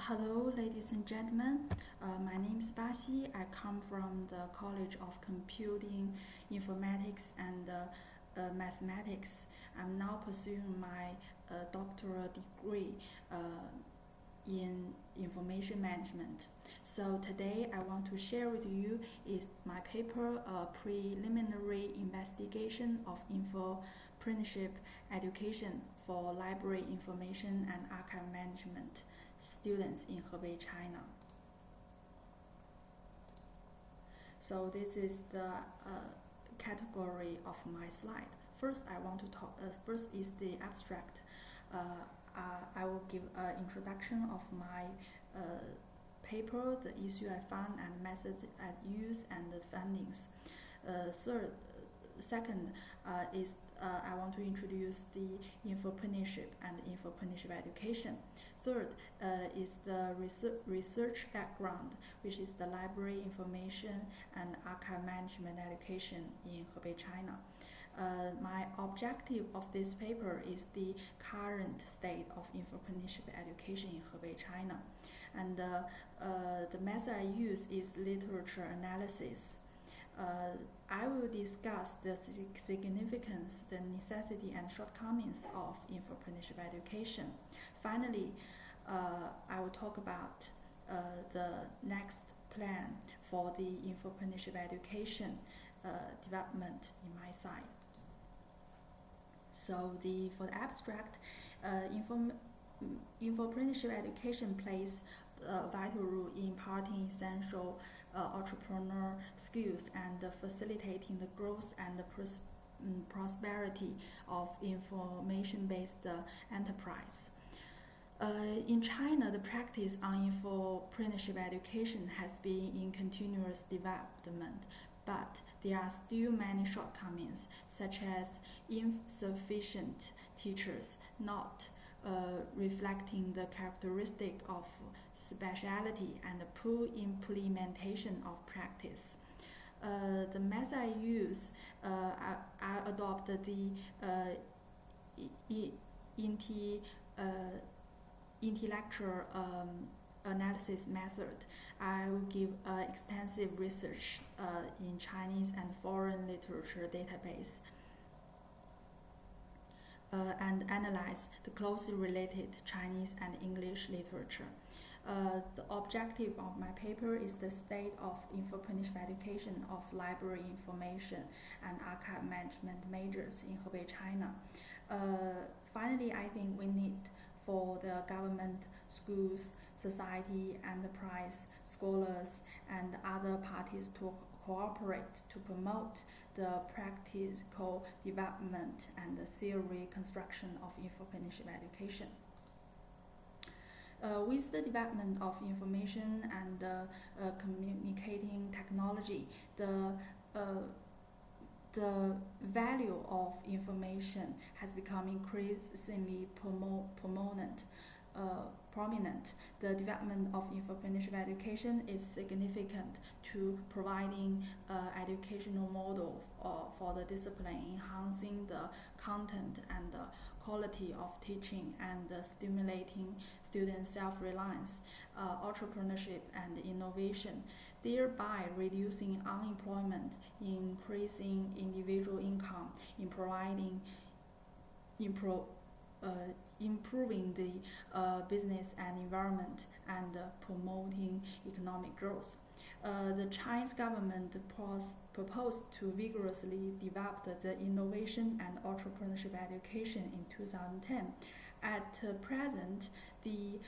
Hello, ladies and gentlemen. My name is Basi. I come from the College of Computing, Informatics, and Mathematics. I'm now pursuing my doctoral degree in information management. So today I want to share with you is my paper, Preliminary Investigation of Infopreneurship Education for Library Information and Archive Management students in Hebei, China. So this is the category of my slide. First, I want to talk. First is the abstract. I will give an introduction of my paper, the issue I found, and method I used, and the findings. Second is I want to introduce the infopreneurship and infopreneurship education. Third is the research background, which is the library information and archive management education in Hebei, China. My objective of this paper is the current state of infopreneurship education in Hebei, China. And the method I use is literature analysis. I will discuss the significance, the necessity, and shortcomings of infopreneurship education. Finally, I will talk about the next plan for the infopreneurship education development in my side. So for the abstract, infopreneurship education plays a vital role in imparting essential entrepreneur skills and facilitating the growth and the prosperity of information-based enterprise. In China, the practice on infopreneurship education has been in continuous development, but there are still many shortcomings, such as insufficient teachers, not reflecting the characteristic of speciality, and the poor implementation of practice. The method I use, I adopted the intellectual analysis method. I will give extensive research in Chinese and foreign literature database and analyze the closely related Chinese and English literature. The objective of my paper is the state of infopreneurship education of library information and archive management majors in Hebei, China. Finally, I think we need for the government, schools, society, enterprise, scholars, and other parties to cooperate to promote the practical development and the theory construction of infopreneurship education. With the development of information and communicating technology, the value of information has become increasingly prominent. The development of infopreneurship education is significant to providing educational model for the discipline, enhancing the content and the quality of teaching, and stimulating student self-reliance, entrepreneurship, and innovation, thereby reducing unemployment, increasing individual income, in providing improving the business and environment, and promoting economic growth. The Chinese government proposed to vigorously develop the innovation and entrepreneurship education in 2010. At present, the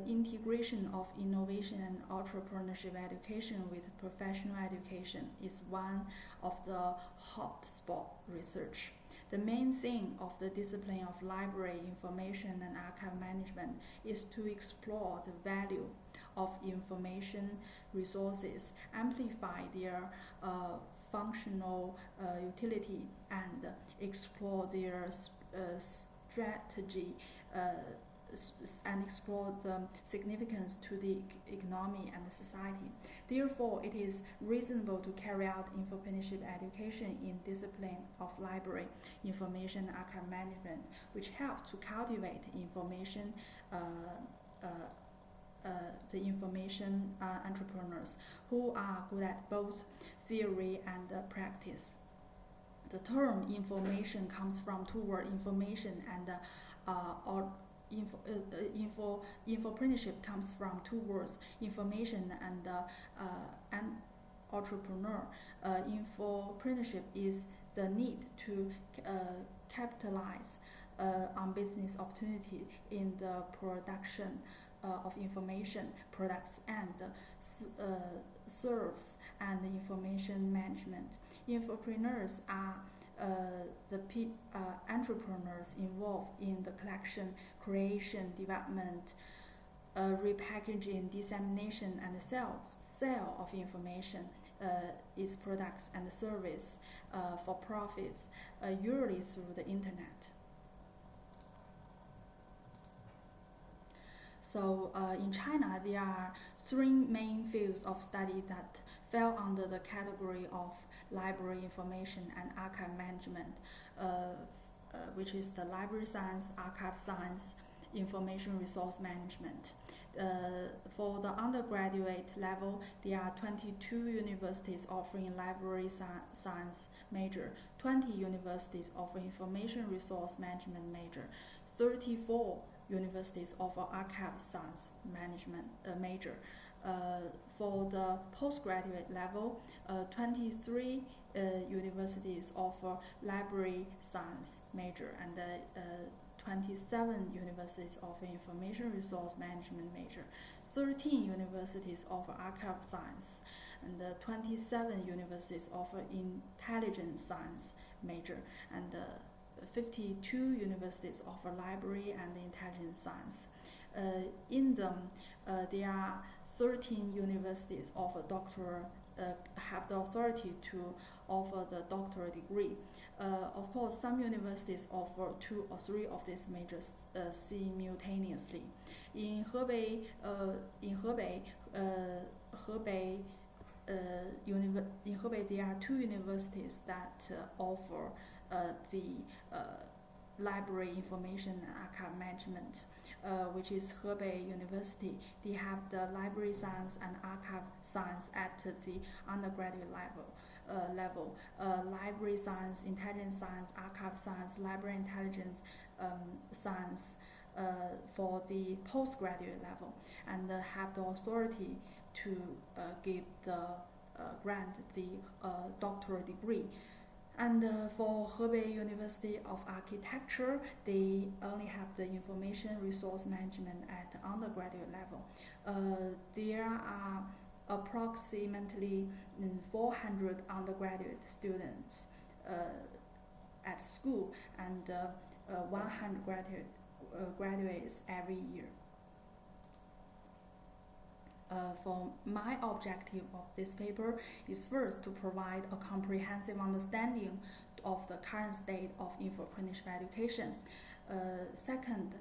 integration of innovation and entrepreneurship education with professional education is one of the hotspot research. The main thing of the discipline of library information and archive management is to explore the value of information resources, amplify their functional utility, and explore their strategy and explore the significance to the economy and the society. Therefore, it is reasonable to carry out infopreneurship education in discipline of library information and archive management, which helps to cultivate information the information entrepreneurs who are good at both theory and practice. The term information comes from two words, information and infopreneurship comes from two words, information and entrepreneur. Infopreneurship is the need to capitalize on business opportunity in the production of information products and serves and information management. Infopreneurs are the entrepreneurs involved in the collection, creation, development, repackaging, dissemination, and sale of information, its products and service for profits, usually through the internet. So in China, there are three main fields of study that fell under the category of library information and archive management, which is the library science, archive science, information resource management. For the undergraduate level, there are 22 universities offering library science major, 20 universities offer information resource management major, 34 universities offer archive science management major. For the postgraduate level, 23 universities offer library science major, and 27 universities offer information resource management major, 13 universities offer archive science, and 27 universities offer intelligence science major, and 52 universities offer library and intelligence science. In them, there are 13 universities offer have the authority to offer the doctoral degree. Of course, some universities offer 2 or 3 of these majors simultaneously. In Hebei, there are 2 universities that offer the library information and archive management, which is Hebei University. They have the library science and archive science at the undergraduate level. Library science, intelligence science, archive science, library intelligence science for the postgraduate level, and have the authority to give the grant the doctoral degree. And for Hebei University of Architecture, they only have the information resource management at the undergraduate level. There are approximately 400 undergraduate students at school, and 100 graduates every year. For my objective of this paper is first to provide a comprehensive understanding of the current state of infopreneurship education. Second,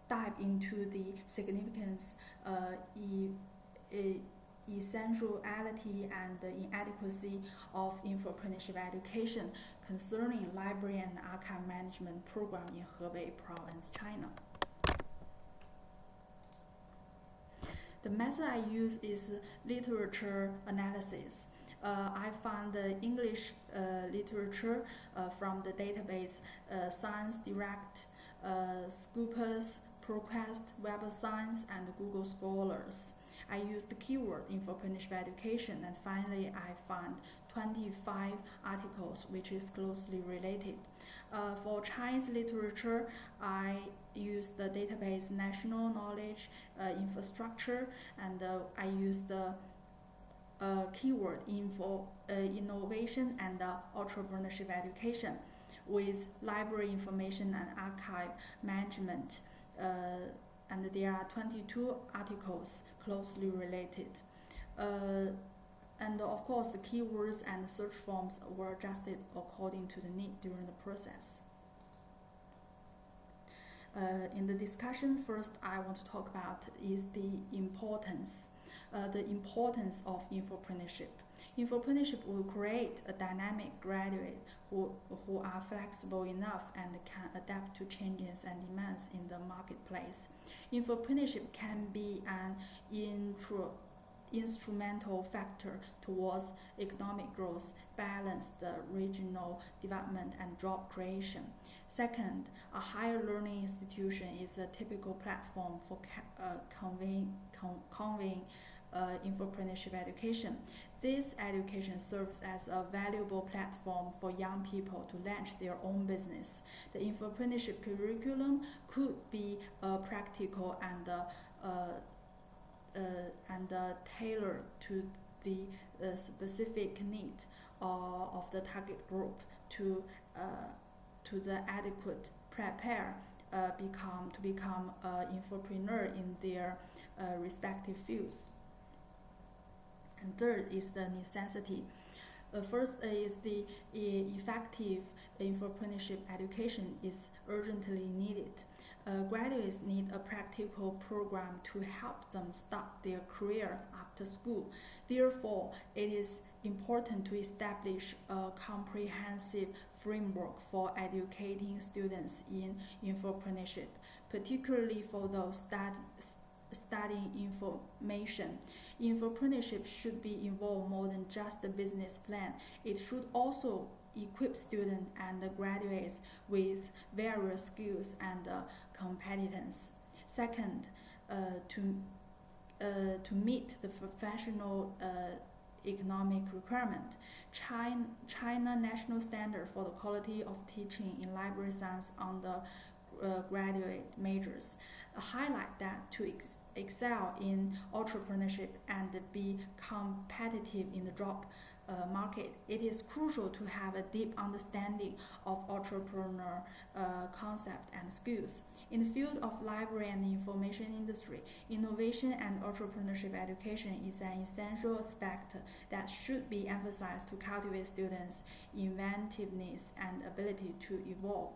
dive into the significance, essentiality, and inadequacy of infopreneurship education concerning library and archive management program in Hebei province, China. The method I use is literature analysis. I found the English literature from the database Science Direct, Scopus, ProQuest, Web of Science, and Google Scholars. I used the keyword infopreneurship education, and finally I found 25 articles which is closely related. For Chinese literature, I use the database National Knowledge Infrastructure, and I use the keyword innovation and entrepreneurship education with library information and archive management, and there are 22 articles closely related. And of course, the keywords and search forms were adjusted according to the need during the process. In the discussion, first I want to talk about is the importance of infopreneurship. Infopreneurship will create a dynamic graduate who are flexible enough and can adapt to changes and demands in the marketplace. Infopreneurship can be an instrumental factor towards economic growth, balance the regional development and job creation. Second, a higher learning institution is a typical platform for conveying infopreneurship education. This education serves as a valuable platform for young people to launch their own business. The infopreneurship curriculum could be practical and tailored to the specific need of the target group to the adequate prepare to become infopreneur in their respective fields. And third is the necessity. First is the effective infopreneurship education is urgently needed. Graduates need a practical program to help them start their career after school. Therefore, it is important to establish a comprehensive framework for educating students in infopreneurship, particularly for those studying information. Infopreneurship should be involved more than just the business plan. It should also equip students and graduates with various skills and competence. Second, to meet the professional economic requirement, China national standard for the quality of teaching in library science on the graduate majors highlight that to excel in entrepreneurship and be competitive in the job market, it is crucial to have a deep understanding of entrepreneur concept and skills. In the field of library and information industry, innovation and entrepreneurship education is an essential aspect that should be emphasized to cultivate students' inventiveness and ability to evolve.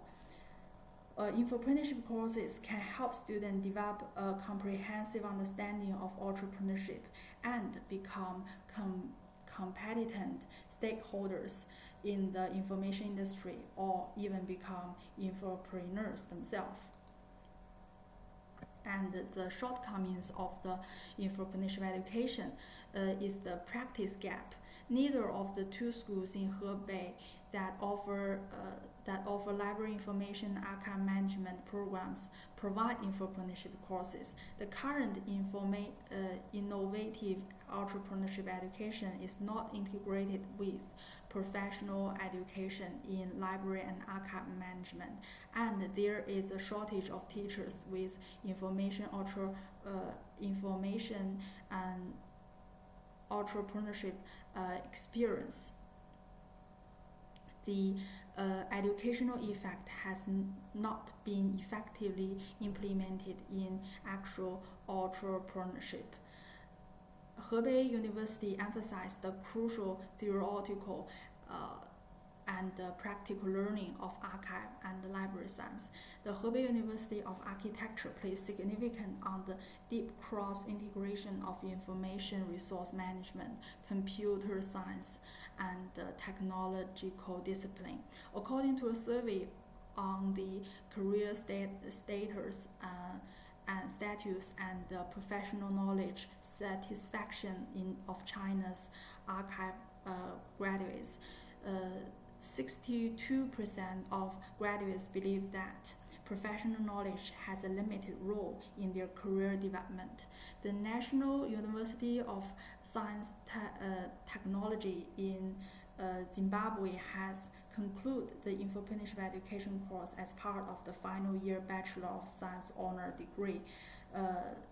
Infopreneurship courses can help students develop a comprehensive understanding of entrepreneurship and become competent stakeholders in the information industry or even become infopreneurs themselves. And the shortcomings of the infopreneurship education is the practice gap. Neither of the two schools in Hebei that offer library information archive management programs provide infopreneurship courses. The current innovative entrepreneurship education is not integrated with professional education in library and archive management, and there is a shortage of teachers with information and entrepreneurship experience. The educational effect has not been effectively implemented in actual entrepreneurship. Hebei University emphasized the crucial theoretical and practical learning of archive and library science. The Hebei University of Architecture plays significant on the deep cross-integration of information resource management, computer science, and technological discipline. According to a survey on the career status and professional knowledge satisfaction of China's archive graduates, 62% of graduates believe that professional knowledge has a limited role in their career development. The National University of Science Technology in Zimbabwe has concluded the infopreneurship education course as part of the final year Bachelor of Science honor degree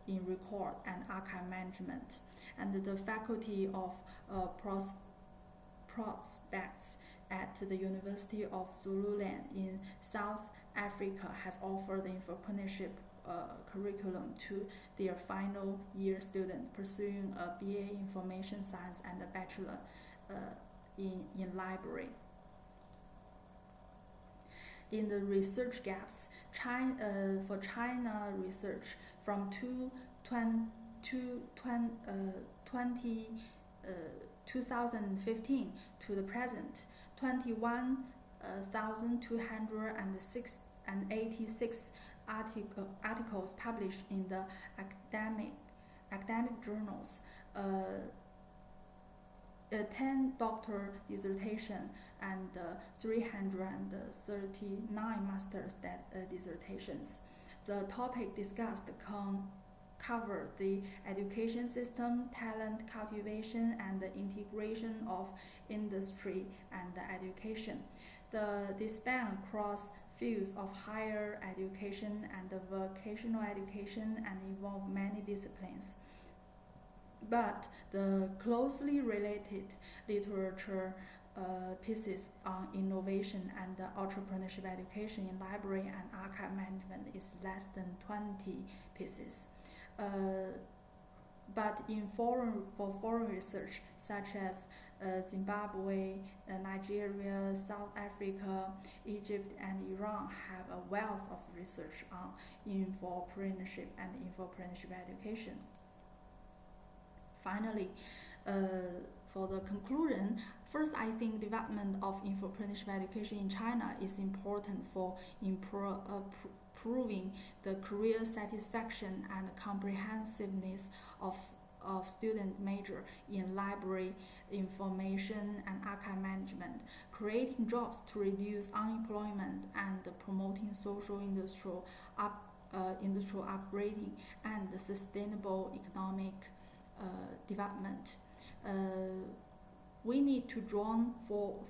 in record and archive management. And the Faculty of Prospects at the University of Zululand in South Africa has offered the infopreneurship curriculum to their final year students pursuing a BA Information Science and a Bachelor in Library. In the research gaps, for China research from 20 2015 to the present, 21,286 articles published in the academic journals, 10 doctor dissertation and 339 master's dissertations. The topic discussed cover the education system, talent cultivation, and the integration of industry and education. They span across fields of higher education and vocational education and involve many disciplines. But the closely related literature pieces on innovation and entrepreneurship education in library and archive management is less than 20 pieces. But for foreign research, such as Zimbabwe, Nigeria, South Africa, Egypt, and Iran, have a wealth of research on infopreneurship and infopreneurship education. Finally, for the conclusion, first, I think development of infopreneurship education in China is important for improving the career satisfaction and comprehensiveness of student major in library, information, and archive management, creating jobs to reduce unemployment and promoting social industrial upgrading and sustainable economic development. We need to join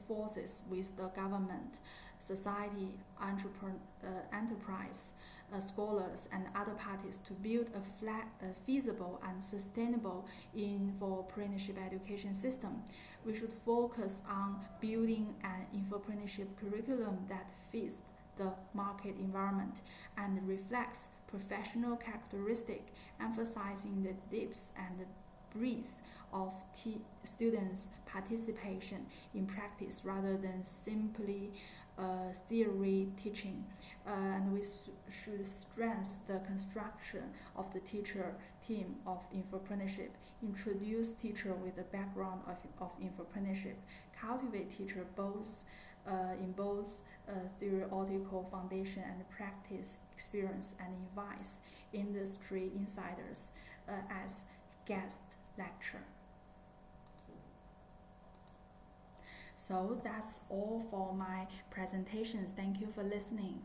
forces with the government, society, enterprise, scholars, and other parties to build a feasible and sustainable infopreneurship education system. We should focus on building an infopreneurship curriculum that fits the market environment and reflects professional characteristics, emphasizing the depth and breadth of students' participation in practice rather than simply theory teaching. And we should strengthen the construction of the teacher team of infopreneurship, introduce teacher with a background of infopreneurship, cultivate teacher in both theoretical foundation and practice experience, and invite industry insiders as guest lecturer. So that's all for my presentations. Thank you for listening.